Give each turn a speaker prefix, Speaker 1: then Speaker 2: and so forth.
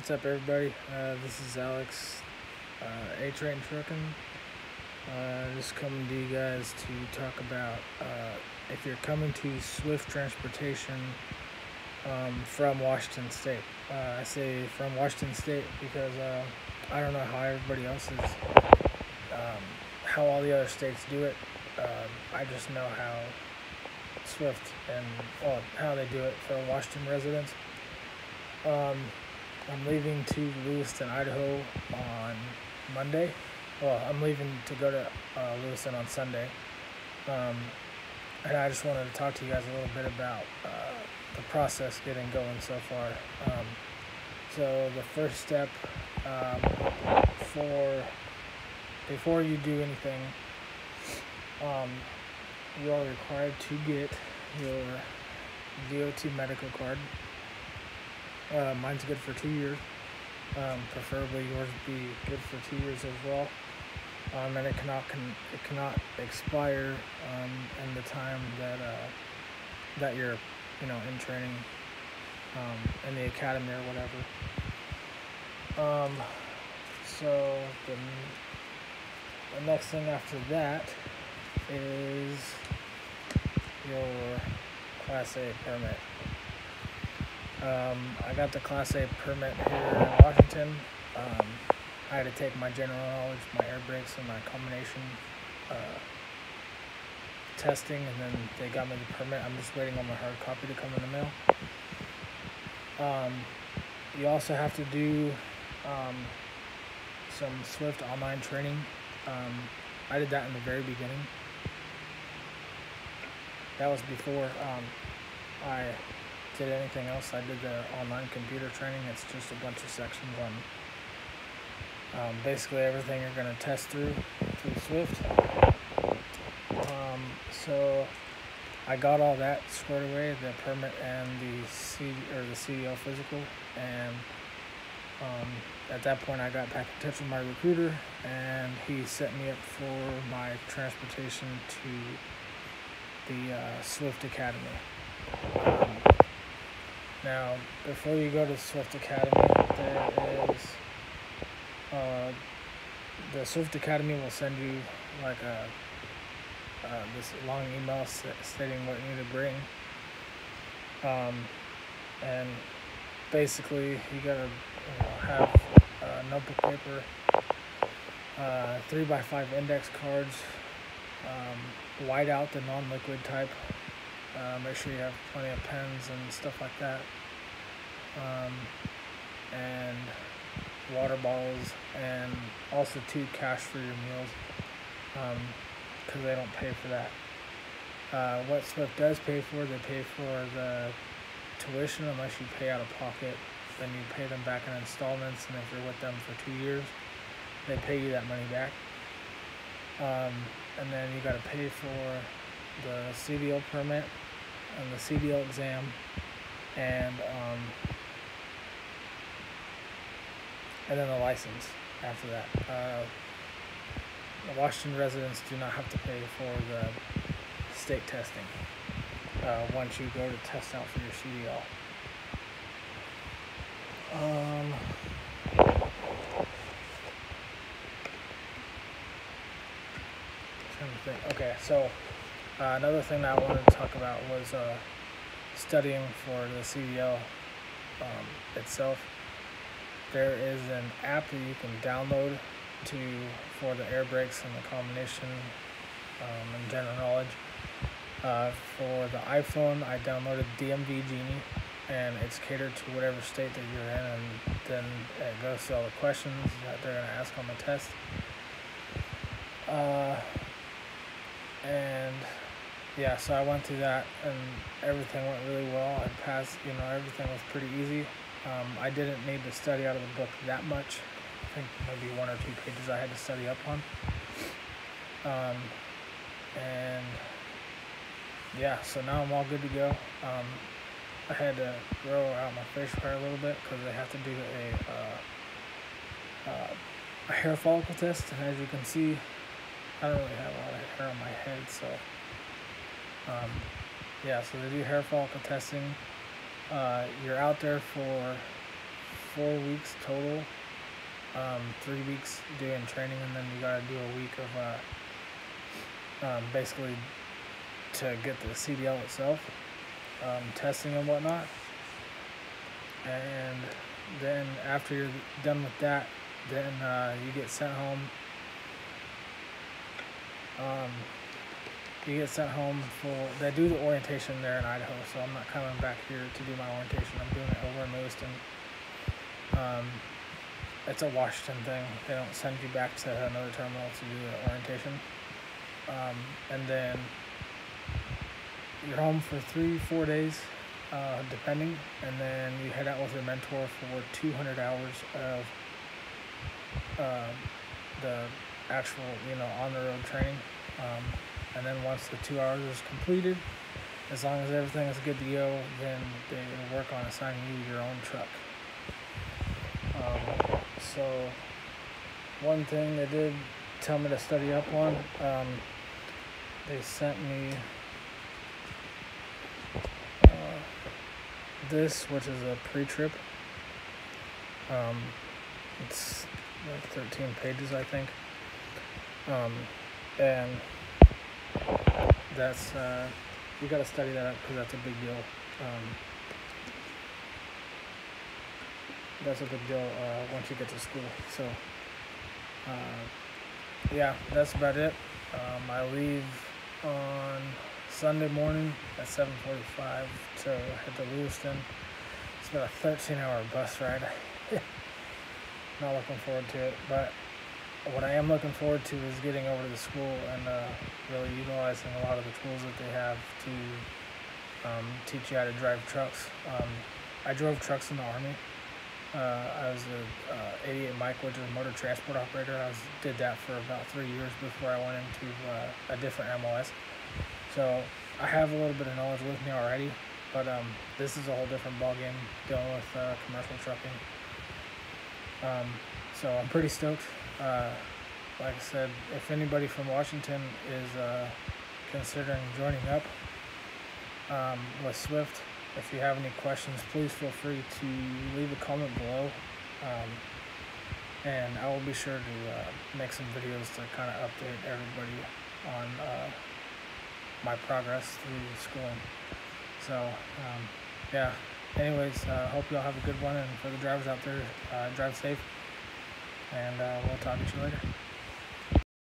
Speaker 1: What's up, everybody? This is Alex, A-Train Trucking. Just coming to you guys to talk about if you're coming to Swift Transportation from Washington State. I say from Washington State because I don't know how everybody else is, how all the other states do it. I just know how Swift and how they do it for Washington residents. I'm leaving to Lewiston, Idaho on Monday. Well, I'm leaving to go to Lewiston on Sunday. And I just wanted to talk to you guys a little bit about the process getting going so far. So the first step before you do anything, you are required to get your DOT medical card. Mine's good for 2 years. Preferably yours be good for 2 years as well. And it cannot expire in the time that you're in training in the academy or whatever. So the next thing after that is your Class A permit. I got the Class A permit here in Washington. I had to take my general knowledge, my air brakes, and my combination testing, and then they got me the permit. I'm just waiting on my hard copy to come in the mail. You also have to do some Swift online training. I did that in the very beginning. That was before I did anything else. I did the online computer training. It's just a bunch of sections on basically everything you're going to test through Swift. So I got all that squared away, the permit and the CDL physical, and at that point I got back in touch with my recruiter, and he set me up for my transportation to the Swift Academy. Now, before you go to Swift Academy, there is the Swift Academy will send you like this long email stating what you need to bring, and basically you gotta have notebook paper, 3x5 index cards, white out the non-liquid type. Make sure you have plenty of pens and stuff like that, and water bottles, and also 2 cash for your meals, because they don't pay for that. What Swift does pay for, they pay for the tuition unless you pay out of pocket. Then you pay them back in installments, and if you're with them for 2 years, they pay you that money back. And then you got to pay for the CDL permit and the CDL exam, and then the license after that. The Washington residents do not have to pay for the state testing once you go to test out for your CDL. Okay, so another thing that I wanted to talk about was studying for the CDL itself. There is an app that you can download for the air brakes and the combination and general knowledge. For the iPhone, I downloaded DMV Genie, and it's catered to whatever state that you're in, and then it goes through all the questions that they're going to ask on the test. And yeah, so I went through that, and everything went really well. I passed, everything was pretty easy. I didn't need to study out of the book that much. I think maybe 1 or 2 pages I had to study up on. And yeah, so now I'm all good to go. I had to grow out my facial hair a little bit because they have to do a hair follicle test, and as you can see, I don't really have a lot of hair on my head, so yeah, so they do hair follicle testing. You're out there for 4 weeks total. 3 weeks doing training, and then you gotta do a week of basically to get the CDL itself, testing and whatnot. And then after you're done with that, then you get sent home. They do the orientation there in Idaho, so I'm not coming back here to do my orientation. I'm doing it over in Lewiston. It's a Washington thing. They don't send you back to another terminal to do the orientation. And then you're home for 3-4 days, depending, and then you head out with your mentor for 200 hours of the actual, on-the-road training. And then once the 2 hours is completed, as long as everything is good to go, then they work on assigning you your own truck. So one thing they did tell me to study up on, they sent me this, which is a pre-trip. It's like 13 pages, I think. And that's you got to study that up because that's a big deal. That's a big deal once you get to school. So yeah, that's about it. I leave on Sunday morning at 7:45 to head to Lewiston. It's about a 13-hour bus ride. Not looking forward to it, but what I am looking forward to is getting over to the school and really utilizing a lot of the tools that they have to teach you how to drive trucks. I drove trucks in the Army. I was a 88 Mike, which is a motor transport operator. I did that for about 3 years before I went into a different MOS. So I have a little bit of knowledge with me already, but this is a whole different ballgame dealing with commercial trucking. So I'm pretty stoked. Like I said, if anybody from Washington is considering joining up with Swift, if you have any questions, please feel free to leave a comment below, and I will be sure to make some videos to kind of update everybody on my progress through schooling. So yeah, anyways, hope y'all have a good one, and for the drivers out there, drive safe, and we'll talk to you later.